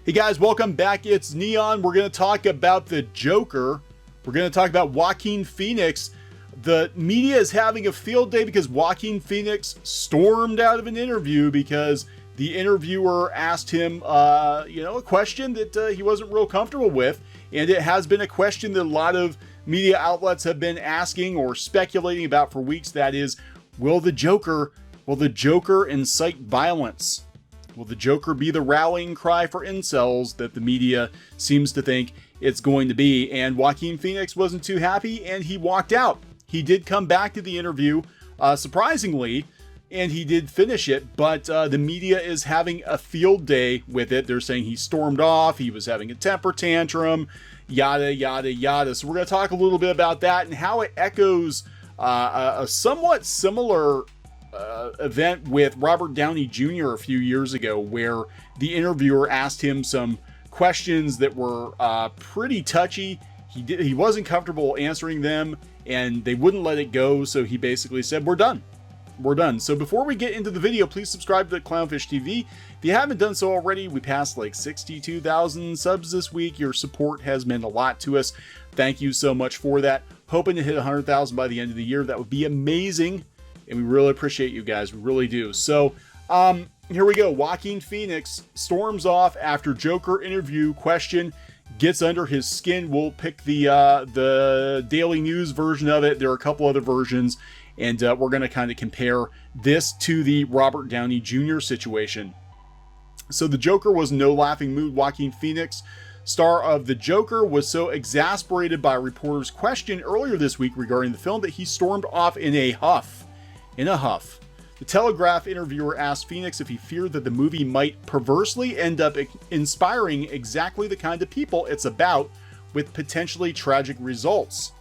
Hey guys, welcome back. It's Neon. We're going to talk about the Joker. We're going to talk about Joaquin Phoenix. The media is having a field day because Joaquin Phoenix stormed out of an interview because the interviewer asked him, a question that he wasn't real comfortable with. And it has been a question that a lot of media outlets have been asking or speculating about for weeks. That is, will the Joker incite violence? Will the Joker be the rallying cry for incels that the media seems to think it's going to be? And Joaquin Phoenix wasn't too happy and he walked out. He did come back to the interview, surprisingly, and he did finish it, but the media is having a field day with it. They're saying he stormed off, he was having a temper tantrum, yada, yada, yada. So we're going to talk a little bit about that and how it echoes a somewhat similar event with Robert Downey Jr. a few years ago, where the interviewer asked him some questions that were pretty touchy. He wasn't comfortable answering them, and they wouldn't let it go. So he basically said, "We're done. We're done." So before we get into the video, please subscribe to Clownfish TV. If you haven't done so already, we passed like 62,000 subs this week. Your support has meant a lot to us. Thank you so much for that. Hoping to hit 100,000 by the end of the year. That would be amazing. And we really appreciate you guys. We really do. So here we go. Joaquin Phoenix storms off after Joker interview question gets under his skin. We'll pick the Daily News version of it. There are a couple other versions. And we're going to kind of compare this to the Robert Downey Jr. situation. So the Joker was in no laughing mood. Joaquin Phoenix, star of The Joker, was so exasperated by a reporter's question earlier this week regarding the film that he stormed off in a huff. The Telegraph interviewer asked Phoenix if he feared that the movie might perversely end up inspiring exactly the kind of people it's about, with potentially tragic results.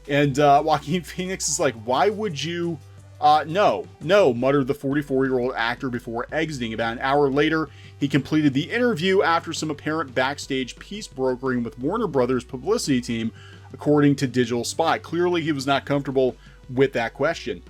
And Joaquin Phoenix is like, "Why would you?" No, muttered the 44-year-old actor before exiting. About an hour later, he completed the interview after some apparent backstage peace brokering with Warner Brothers publicity team, according to Digital Spy. Clearly, he was not comfortable with that question.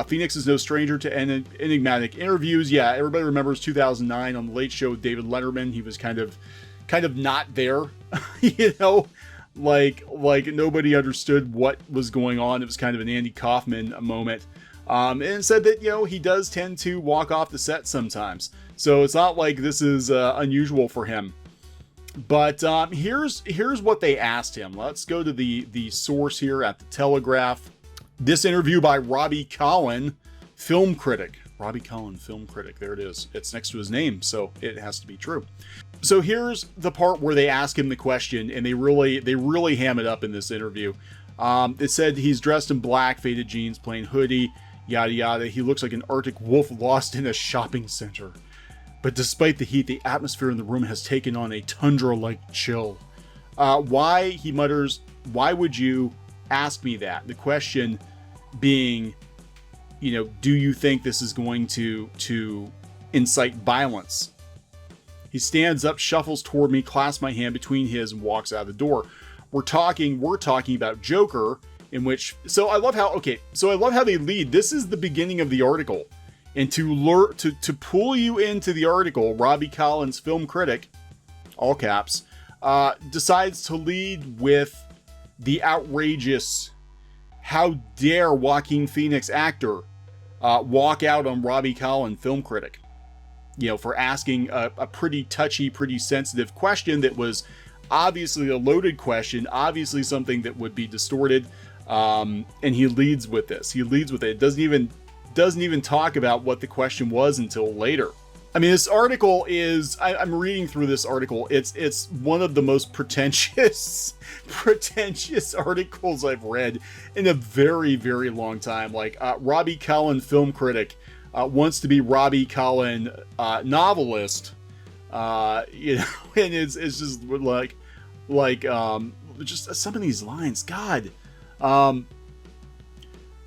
Phoenix is no stranger to enigmatic interviews. Yeah, everybody remembers 2009 on The Late Show with David Letterman. He was kind of not there, like nobody understood what was going on. It was kind of an Andy Kaufman moment. And said that, he does tend to walk off the set sometimes. So it's not like this is unusual for him. But here's what they asked him. Let's go to the source here at the Telegraph. This interview by Robbie Collin, film critic. Robbie Collin, film critic. There it is. It's next to his name, so it has to be true. So here's the part where they ask him the question, and they really ham it up in this interview. It said he's dressed in black, faded jeans, plain hoodie, yada yada. He looks like an Arctic wolf lost in a shopping center. But despite the heat, the atmosphere in the room has taken on a tundra-like chill. Why, he mutters, "Why would you ask me that?" The question being, do you think this is going to incite violence? He stands up, shuffles toward me, clasps my hand between his, and walks out the door. We're talking about Joker, in which, I love how they lead. This is the beginning of the article. And to pull you into the article, Robbie Collins, film critic, all caps, decides to lead with the outrageous, "How dare Joaquin Phoenix actor walk out on Robbie Collin, film critic," for asking a pretty touchy, pretty sensitive question that was obviously a loaded question, obviously something that would be distorted. And he leads with this. He leads with it. Doesn't even talk about what the question was until later. I mean, this article is, I'm reading through this article. It's one of the most pretentious articles I've read in a very, very long time. Like, Robbie Collin, film critic, wants to be Robbie Collin, novelist. And it's just just some of these lines, God.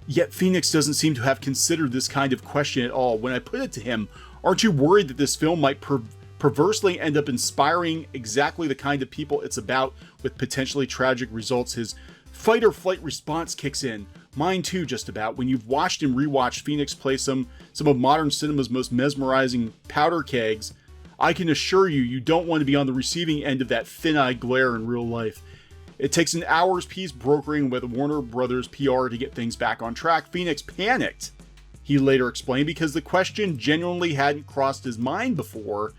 Yet Phoenix doesn't seem to have considered this kind of question at all. When I put it to him, "Aren't you worried that this film might perversely end up inspiring exactly the kind of people it's about, with potentially tragic results?" His fight or flight response kicks in. Mine too, just about. When you've watched and rewatched Phoenix play some of modern cinema's most mesmerizing powder kegs, I can assure you, you don't want to be on the receiving end of that thin-eyed glare in real life. It takes an hour's piece brokering with Warner Brothers PR to get things back on track. Phoenix panicked, he later explained, because the question genuinely hadn't crossed his mind before.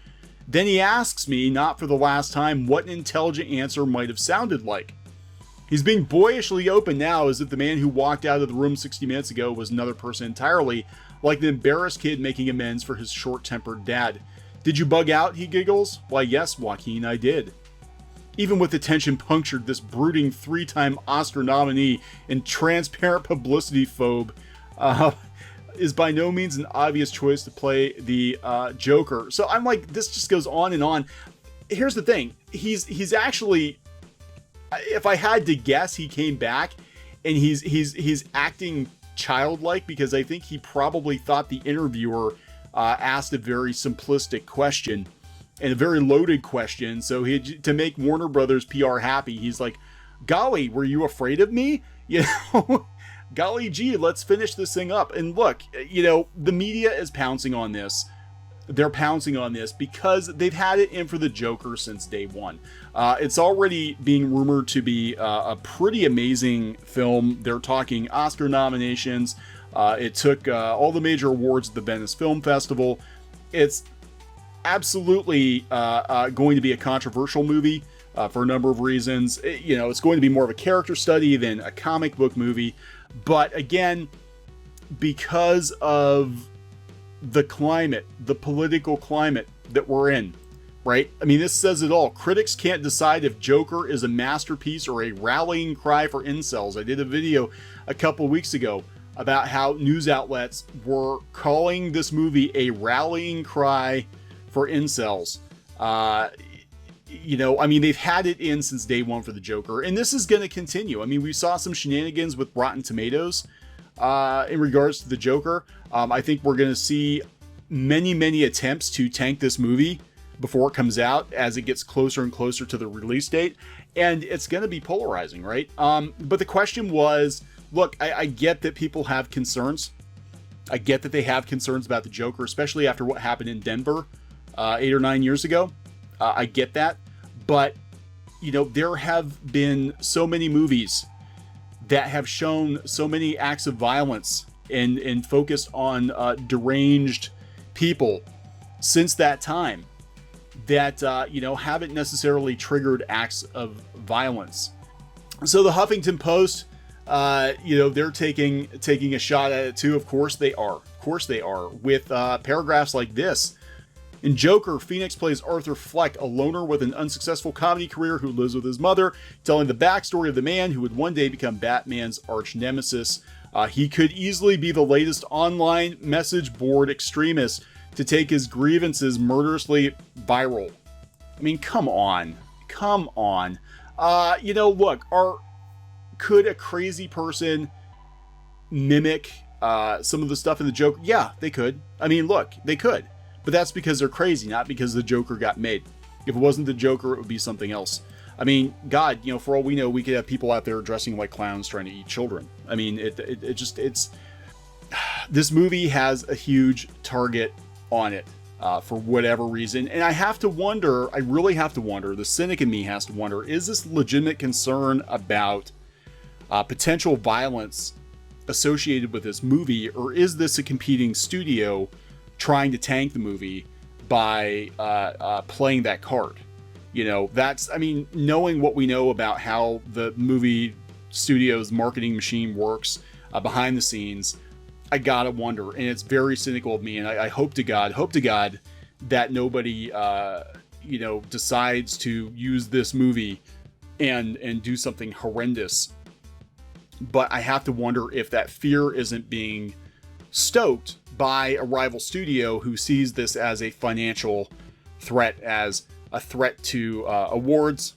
Then he asks me, not for the last time, what an intelligent answer might have sounded like. He's being boyishly open now, as if the man who walked out of the room 60 minutes ago was another person entirely, like an embarrassed kid making amends for his short-tempered dad. Did you bug out, he giggles. Why yes, Joaquin, I did. Even with the tension punctured, this brooding 3-time Oscar nominee and transparent publicity phobe is by no means an obvious choice to play the Joker. So I'm like, this just goes on and on. Here's the thing. He's actually, if I had to guess, he came back and he's acting childlike, because I think he probably thought the interviewer asked a very simplistic question and a very loaded question. So to make Warner Brothers PR happy, he's like, golly, were you afraid of me? You know, golly gee, let's finish this thing up. And look, you know, the media is pouncing on this. They're pouncing on this because they've had it in for the Joker since day one. It's already being rumored to be a pretty amazing film. They're talking Oscar nominations. It took all the major awards at the Venice Film Festival. It's absolutely going to be a controversial movie for a number of reasons. You know, it's going to be more of a character study than a comic book movie. But again, because of the climate, the political climate that we're in, right? I mean, this says it all. Critics can't decide if Joker is a masterpiece or a rallying cry for incels. I did a video a couple weeks ago about how news outlets were calling this movie a rallying cry for incels. You know, I mean, they've had it in since day one for the Joker, and this is going to continue. I mean, we saw some shenanigans with Rotten Tomatoes in regards to the Joker. I think we're going to see many attempts to tank this movie before it comes out as it gets closer and closer to the release date, and it's going to be polarizing, right? But the question was, look, I get that people have concerns. I get that they have concerns about the Joker, especially after what happened in Denver 8 or 9 years ago. I get that, but you know, there have been so many movies that have shown so many acts of violence and focused on deranged people since that time that you know, haven't necessarily triggered acts of violence. So the Huffington Post, you know, they're taking a shot at it too. Of course they are. Of course they are, with paragraphs like this. In Joker, Phoenix plays Arthur Fleck, a loner with an unsuccessful comedy career who lives with his mother, telling the backstory of the man who would one day become Batman's arch nemesis. He could easily be the latest online message board extremist to take his grievances murderously viral. I mean, come on. Come on. You know, look, could a crazy person mimic some of the stuff in the Joker? Yeah, they could. I mean, look, they could. But that's because they're crazy, not because the Joker got made. If it wasn't the Joker, it would be something else. I mean, God, you know, for all we know, we could have people out there dressing like clowns trying to eat children. I mean, it's this movie has a huge target on it for whatever reason. And I have to wonder, I really have to wonder, the cynic in me has to wonder, is this legitimate concern about potential violence associated with this movie, or is this a competing studio trying to tank the movie by playing that card? You know, that's, I mean, knowing what we know about how the movie studio's marketing machine works behind the scenes, I gotta wonder. And it's very cynical of me, and I hope to God that nobody you know, decides to use this movie and do something horrendous. But I have to wonder if that fear isn't being stoked by a rival studio who sees this as a financial threat, as a threat to awards,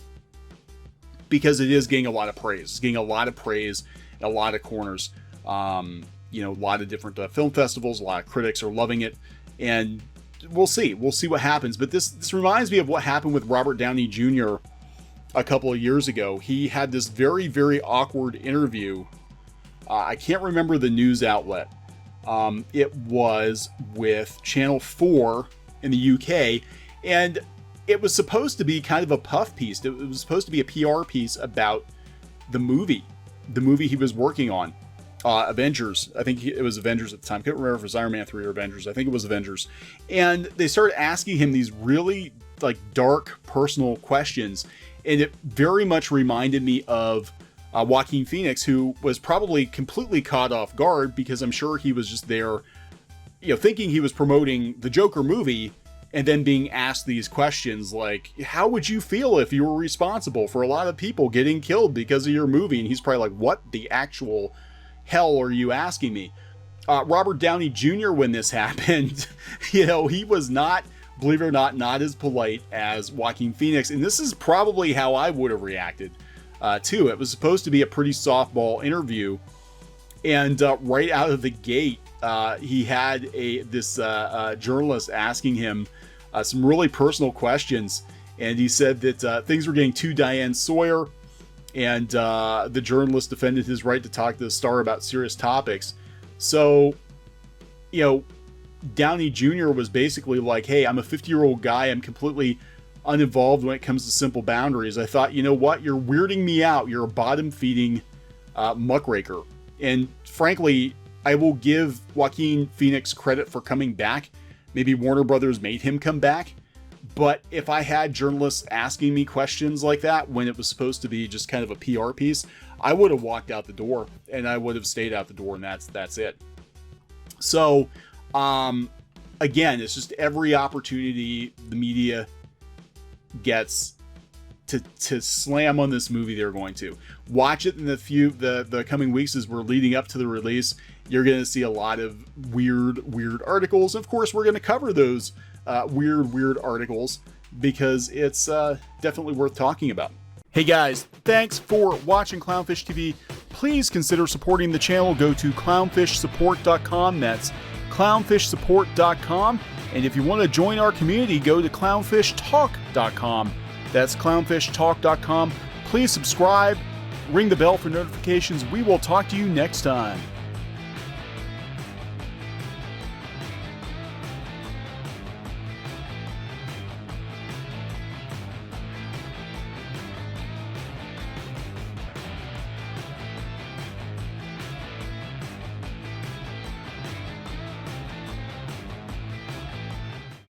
because it is getting a lot of praise. It's getting a lot of praise in a lot of corners. You know, a lot of different film festivals, a lot of critics are loving it, and we'll see what happens. But this reminds me of what happened with Robert Downey Jr. a couple of years ago. He had this very awkward interview. I can't remember the news outlet. It was with Channel 4 in the UK, And it was supposed to be kind of a puff piece. It was supposed to be a PR piece about the movie he was working on. Avengers. I think it was Avengers at the time. I can't remember if it was Iron Man 3 or Avengers. I think it was Avengers. And they started asking him these really like dark personal questions. And it very much reminded me of Joaquin Phoenix, who was probably completely caught off guard because I'm sure he was just there, thinking he was promoting the Joker movie and then being asked these questions like, how would you feel if you were responsible for a lot of people getting killed because of your movie? And he's probably like, what the actual hell are you asking me? Robert Downey Jr., when this happened, he was not, believe it or not as polite as Joaquin Phoenix. And this is probably how I would have reacted to it. It was supposed to be a pretty softball interview. And right out of the gate, he had this journalist asking him some really personal questions. And he said that things were getting too Diane Sawyer. And the journalist defended his right to talk to the star about serious topics. So, Downey Jr. was basically like, hey, I'm a 50-year-old guy. I'm completely uninvolved when it comes to simple boundaries. I thought, you know what? You're weirding me out. You're a bottom-feeding muckraker. And frankly, I will give Joaquin Phoenix credit for coming back. Maybe Warner Brothers made him come back. But if I had journalists asking me questions like that when it was supposed to be just kind of a PR piece, I would have walked out the door and I would have stayed out the door, and that's it. So, again, it's just every opportunity the media gets to slam on this movie, they're going to. Watch it in the coming weeks as we're leading up to the release. You're going to see a lot of weird articles. Of course, we're going to cover those weird articles because it's definitely worth talking about. Hey guys, thanks for watching Clownfish TV. Please consider supporting the channel. Go to clownfishsupport.com. That's clownfishsupport.com. And if you want to join our community, go to clownfishtalk.com. That's clownfishtalk.com. Please subscribe, ring the bell for notifications. We will talk to you next time.